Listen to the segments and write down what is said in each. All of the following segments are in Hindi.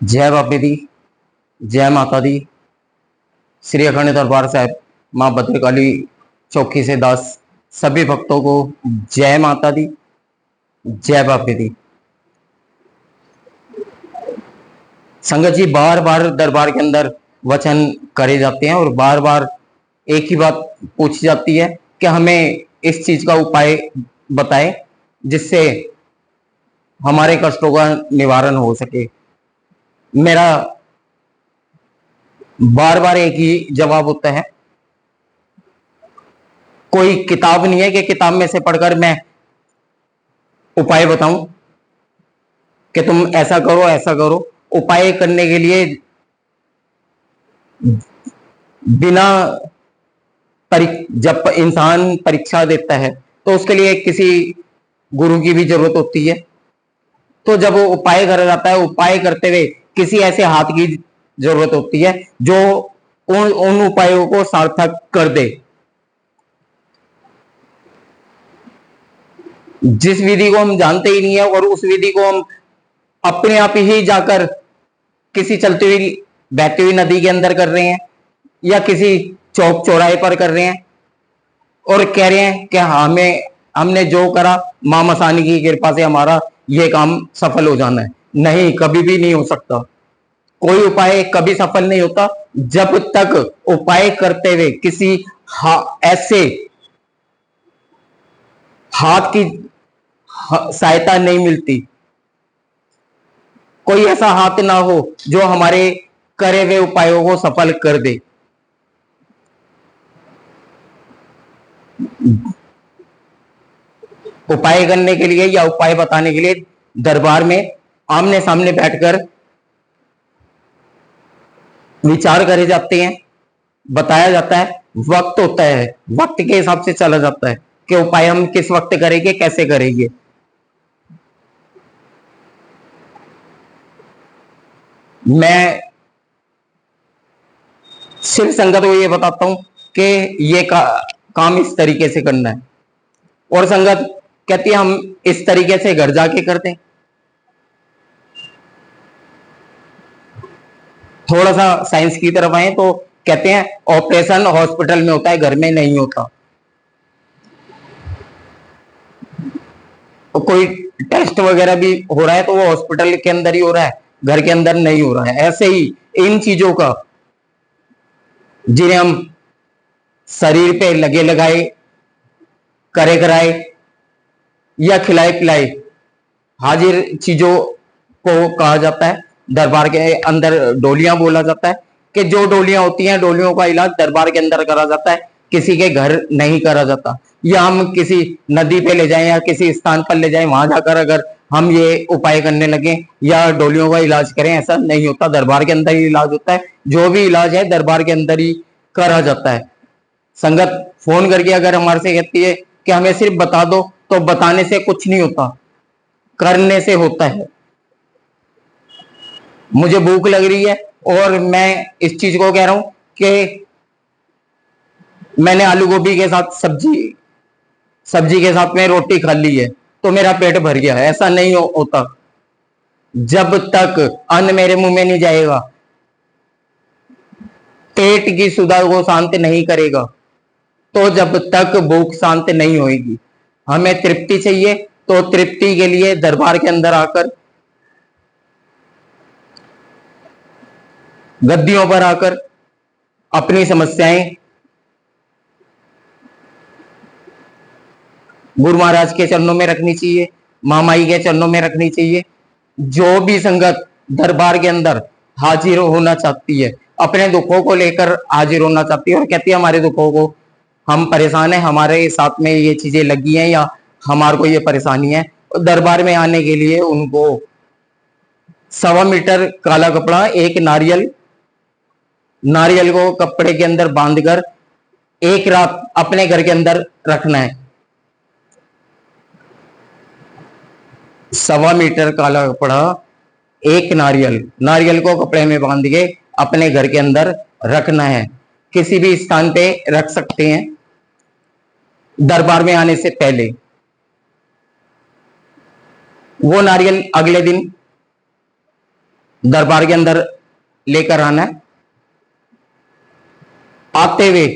जय बापी दी, जय माता दी। श्री अखंड दरबार साहिब मां भद्रकाली चौकी से दास सभी भक्तों को जय माता दी, जय बापी दी। संगत जी, बार बार दरबार के अंदर वचन करे जाते हैं और बार बार एक ही बात पूछी जाती है कि हमें इस चीज का उपाय बताएं जिससे हमारे कष्टों का निवारण हो सके। मेरा बार बार एक ही जवाब होता है, कोई किताब नहीं है कि किताब में से पढ़कर मैं उपाय बताऊं कि तुम ऐसा करो ऐसा करो। उपाय करने के लिए बिना जब इंसान परीक्षा देता है तो उसके लिए किसी गुरु की भी जरूरत होती है। तो जब वो उपाय करा जाता है, उपाय करते हुए किसी ऐसे हाथ की जरूरत होती है जो उन उपायों को सार्थक कर दे। जिस विधि को हम जानते ही नहीं है और उस विधि को हम अपने आप ही जाकर किसी चलती हुई बहती हुई नदी के अंदर कर रहे हैं या किसी चौक चौराहे पर कर रहे हैं और कह रहे हैं कि हमने जो करा मां मसानी की कृपा से हमारा ये काम सफल हो जाना है। नहीं, कभी भी नहीं हो सकता। कोई उपाय कभी सफल नहीं होता जब तक उपाय करते हुए किसी ऐसे हाथ की सहायता नहीं मिलती। कोई ऐसा हाथ ना हो जो हमारे करे हुए उपायों को सफल कर दे। उपाय करने के लिए या उपाय बताने के लिए दरबार में आमने सामने बैठकर विचार करे जाते हैं, बताया जाता है, वक्त होता है, वक्त के हिसाब से चला जाता है कि उपाय हम किस वक्त करेंगे, कैसे करेंगे। मैं सिर्फ संगत को ये बताता हूं कि ये काम इस तरीके से करना है और संगत कहती है हम इस तरीके से घर जाके करते हैं। थोड़ा सा साइंस की तरफ आए तो कहते हैं ऑपरेशन हॉस्पिटल में होता है, घर में नहीं होता। तो कोई टेस्ट वगैरह भी हो रहा है तो वो हॉस्पिटल के अंदर ही हो रहा है, घर के अंदर नहीं हो रहा है। ऐसे ही इन चीजों का जिन्हें हम शरीर पे लगे लगाए करे कराए या खिलाए पिलाए हाजिर चीजों को कहा जाता है। दरबार के अंदर डोलियां बोला जाता है कि जो डोलियां होती हैं, डोलियों का इलाज दरबार के अंदर करा जाता है, किसी के घर नहीं करा जाता। या हम किसी नदी पे ले जाएं या किसी स्थान पर ले जाएं, वहां जाकर अगर हम ये उपाय करने लगे या डोलियों का इलाज करें, ऐसा नहीं होता। दरबार के अंदर ही इलाज होता है। जो भी इलाज है दरबार के अंदर ही करा जाता है। संगत फोन करके अगर हमारे से कहती है कि हमें सिर्फ बता दो, तो बताने से कुछ नहीं होता, करने से होता है। मुझे भूख लग रही है और मैं इस चीज को कह रहा हूं कि मैंने आलू गोभी के साथ सब्जी के साथ में रोटी खा ली है तो मेरा पेट भर गया है, ऐसा नहीं होता। जब तक अन्न मेरे मुंह में नहीं जाएगा, पेट की सुधा को शांत नहीं करेगा, तो जब तक भूख शांत नहीं होगी। हमें तृप्ति चाहिए तो तृप्ति के लिए दरबार के अंदर आकर, गद्दियों पर आकर अपनी समस्याएं गुरु महाराज के चरणों में रखनी चाहिए, मामाई के चरणों में रखनी चाहिए। जो भी संगत दरबार के अंदर हाजिर होना चाहती है, अपने दुखों को लेकर हाजिर होना चाहती है और कहती है हमारे दुखों को, हम परेशान है, हमारे साथ में ये चीजें लगी हैं या हमारे को ये परेशानी है, दरबार में आने के लिए उनको 1.25 मीटर काला कपड़ा, एक नारियल को कपड़े के अंदर बांधकर एक रात अपने घर के अंदर रखना है। 1.25 मीटर काला कपड़ा, एक नारियल को कपड़े में बांध के अपने घर के अंदर रखना है। किसी भी स्थान पे रख सकते हैं दरबार में आने से पहले। वो नारियल अगले दिन दरबार के अंदर लेकर आना है। आते हुए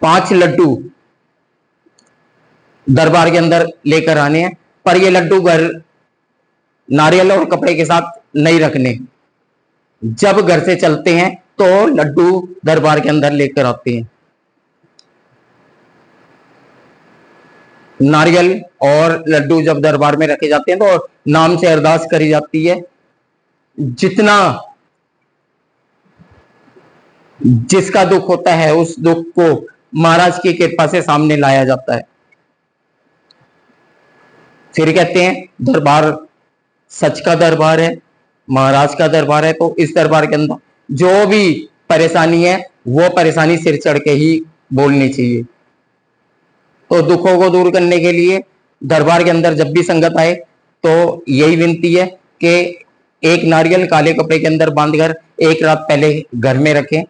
5 लड्डू दरबार के अंदर लेकर आने हैं, पर ये लड्डू घर नारियल और कपड़े के साथ नहीं रखने। जब घर से चलते हैं तो लड्डू दरबार के अंदर लेकर आते हैं। नारियल और लड्डू जब दरबार में रखे जाते हैं तो नाम से अरदास करी जाती है। जितना जिसका दुख होता है उस दुख को महाराज की कृपा से सामने लाया जाता है। फिर कहते हैं दरबार सच का दरबार है, महाराज का दरबार है, तो इस दरबार के अंदर जो भी परेशानी है वो परेशानी सिर चढ़ के ही बोलनी चाहिए। तो दुखों को दूर करने के लिए दरबार के अंदर जब भी संगत आए तो यही विनती है कि एक नारियल काले कपड़े के अंदर बांधकर एक रात पहले घर में रखें।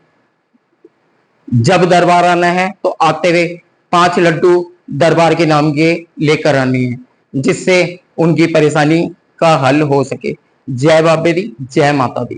जब दरबार आना है तो आते हुए 5 लड्डू दरबार के नाम के लेकर आने हैं, जिससे उनकी परेशानी का हल हो सके। जय बाबे दी, जय माता दी।